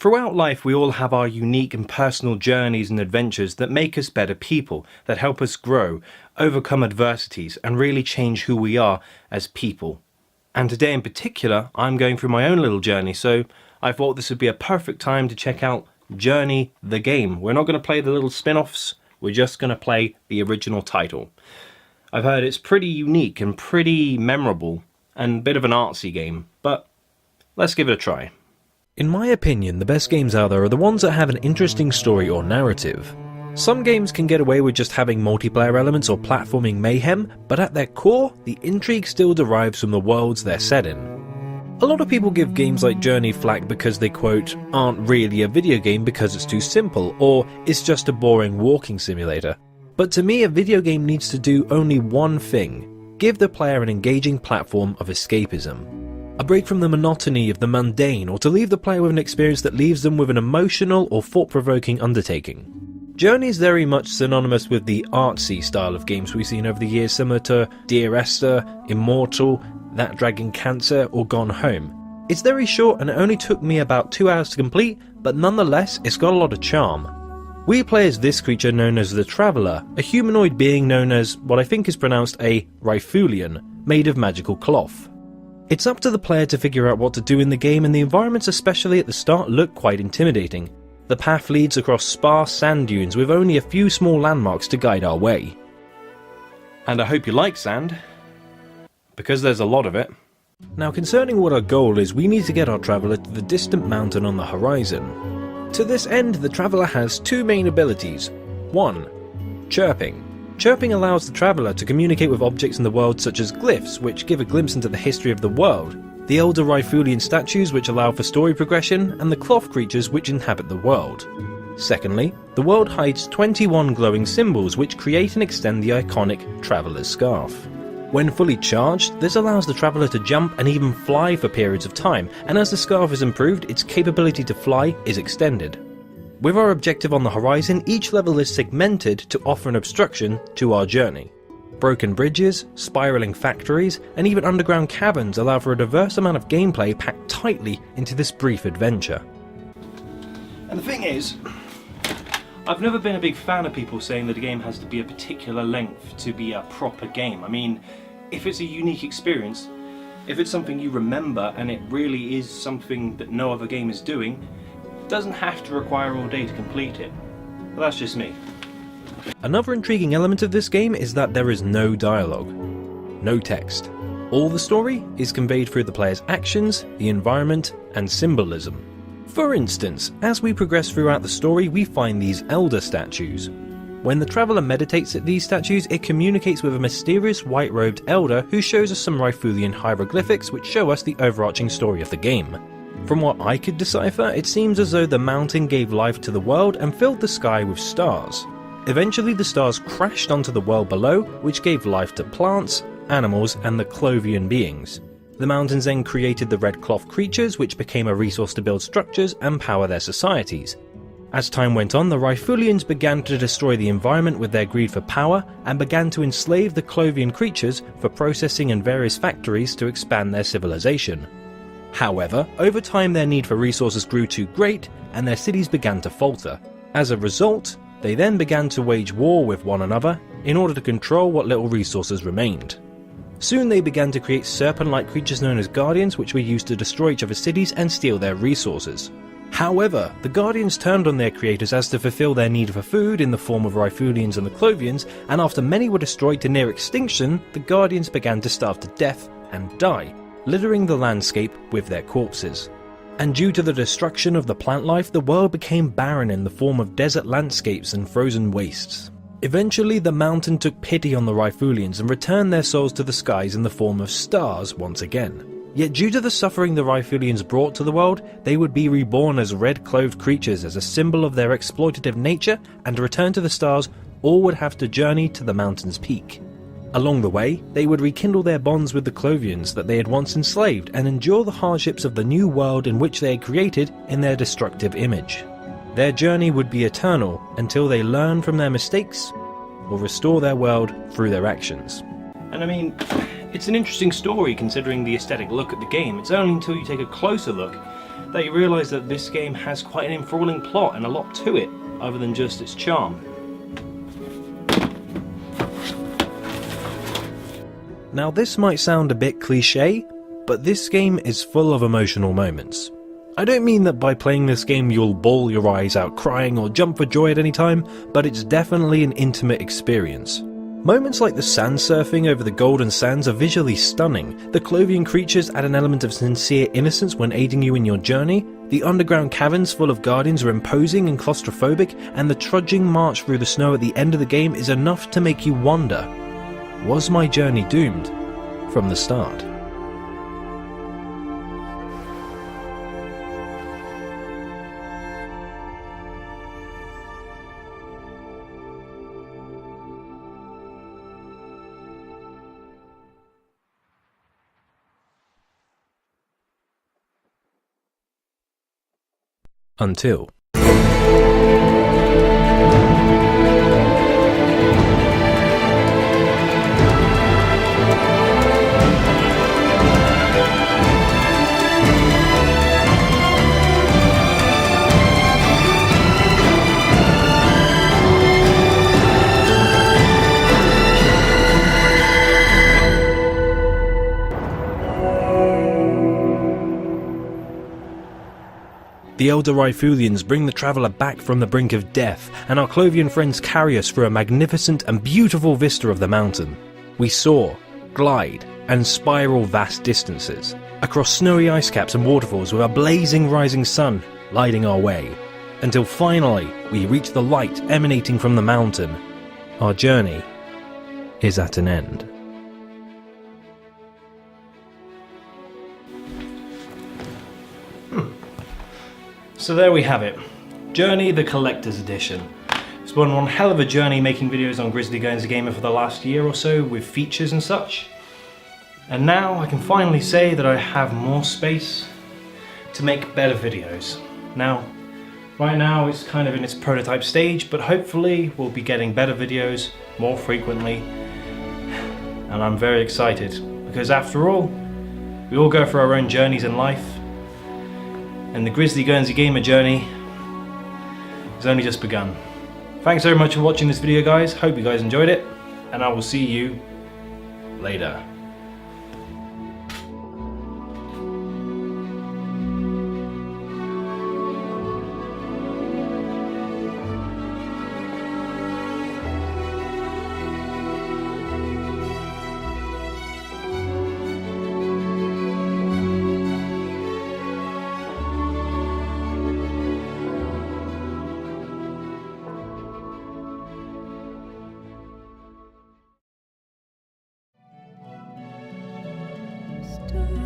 Throughout life, we all have our unique and personal journeys and adventures that make us better people, that help us grow, overcome adversities, and really change who we are as people. And today in particular, I'm going through my own little journey, so I thought this would be a perfect time to check out Journey the game. We're not going to play the little spin-offs, we're just going to play the original title. I've heard it's pretty unique and pretty memorable, and a bit of an artsy game, but let's give it a try. In my opinion, the best games out there are the ones that have an interesting story or narrative. Some games can get away with just having multiplayer elements or platforming mayhem, but at their core, the intrigue still derives from the worlds they're set in. A lot of people give games like Journey flack because they, quote, aren't really a video game because it's too simple, or it's just a boring walking simulator. But to me, a video game needs to do only one thing: give the player an engaging platform of escapism. A break from the monotony of the mundane, or to leave the player with an experience that leaves them with an emotional or thought-provoking undertaking. Journey is very much synonymous with the artsy style of games we've seen over the years, similar to Dear Esther, Immortal, That Dragon Cancer, or Gone Home. It's very short and it only took me about 2 hours to complete, but nonetheless it's got a lot of charm. We play as this creature known as the Traveller, a humanoid being known as what I think is pronounced a Ryfulian, made of magical cloth. It's up to the player to figure out what to do in the game, and the environments, especially at the start, look quite intimidating. The path leads across sparse sand dunes with only a few small landmarks to guide our way. And I hope you like sand, because there's a lot of it. Now, concerning what our goal is, we need to get our Traveller to the distant mountain on the horizon. To this end, the Traveller has two main abilities. 1. Chirping. Chirping allows the Traveller to communicate with objects in the world such as glyphs, which give a glimpse into the history of the world, the elder Ryfulian statues which allow for story progression, and the cloth creatures which inhabit the world. Secondly, the world hides 21 glowing symbols which create and extend the iconic Traveller's Scarf. When fully charged, this allows the Traveller to jump and even fly for periods of time, and as the Scarf is improved, its capability to fly is extended. With our objective on the horizon, each level is segmented to offer an obstruction to our journey. Broken bridges, spiralling factories, and even underground caverns allow for a diverse amount of gameplay packed tightly into this brief adventure. And the thing is, I've never been a big fan of people saying that a game has to be a particular length to be a proper game. I mean, if it's a unique experience, if it's something you remember and it really is something that no other game is doing, it doesn't have to require all day to complete it. But that's just me. Another intriguing element of this game is that there is no dialogue, no text. All the story is conveyed through the player's actions, the environment, and symbolism. For instance, as we progress throughout the story, we find these elder statues. When the Traveller meditates at these statues, it communicates with a mysterious white-robed elder who shows us some Ryfulian hieroglyphics which show us the overarching story of the game. From what I could decipher, it seems as though the mountain gave life to the world and filled the sky with stars. Eventually the stars crashed onto the world below, which gave life to plants, animals, and the Clovian beings. The mountains then created the red cloth creatures, which became a resource to build structures and power their societies. As time went on, the Ryfulians began to destroy the environment with their greed for power, and began to enslave the Clovian creatures for processing in various factories to expand their civilization. However, over time their need for resources grew too great, and their cities began to falter. As a result, they then began to wage war with one another in order to control what little resources remained. Soon they began to create serpent-like creatures known as Guardians, which were used to destroy each other's cities and steal their resources. However, the Guardians turned on their creators as to fulfill their need for food in the form of Ryfulians and the Clovians, and after many were destroyed to near extinction, the Guardians began to starve to death and die, littering the landscape with their corpses. And due to the destruction of the plant life, the world became barren in the form of desert landscapes and frozen wastes. Eventually, the mountain took pity on the Ryfulians and returned their souls to the skies in the form of stars once again. Yet due to the suffering the Ryfulians brought to the world, they would be reborn as red-clothed creatures as a symbol of their exploitative nature, and to return to the stars, all would have to journey to the mountain's peak. Along the way, they would rekindle their bonds with the Clovians that they had once enslaved and endure the hardships of the new world in which they had created in their destructive image. Their journey would be eternal until they learn from their mistakes or restore their world through their actions. And I mean, it's an interesting story considering the aesthetic look at the game. It's only until you take a closer look that you realise that this game has quite an enthralling plot and a lot to it, other than just its charm. Now this might sound a bit cliche, but this game is full of emotional moments. I don't mean that by playing this game you'll bawl your eyes out crying or jump for joy at any time, but it's definitely an intimate experience. Moments like the sand surfing over the golden sands are visually stunning, the Clovian creatures add an element of sincere innocence when aiding you in your journey, the underground caverns full of guardians are imposing and claustrophobic, and the trudging march through the snow at the end of the game is enough to make you wonder, was my journey doomed from the start? Until the Elder Rythulians bring the traveller back from the brink of death, and our Clovian friends carry us through a magnificent and beautiful vista of the mountain. We soar, glide, and spiral vast distances, across snowy ice caps and waterfalls with a blazing rising sun lighting our way, until finally we reach the light emanating from the mountain. Our journey is at an end. So there we have it, Journey the Collector's Edition. It's been one hell of a journey making videos on Grizzly Guernsey Gamer for the last year or so with features and such. And now I can finally say that I have more space to make better videos. Now, right now it's kind of in its prototype stage, but hopefully we'll be getting better videos more frequently. And I'm very excited, because after all, we all go through our own journeys in life. And the Grizzly Guernsey Gamer journey has only just begun. Thanks very much for watching this video, guys. Hope you guys enjoyed it, and I will see you later. Stars.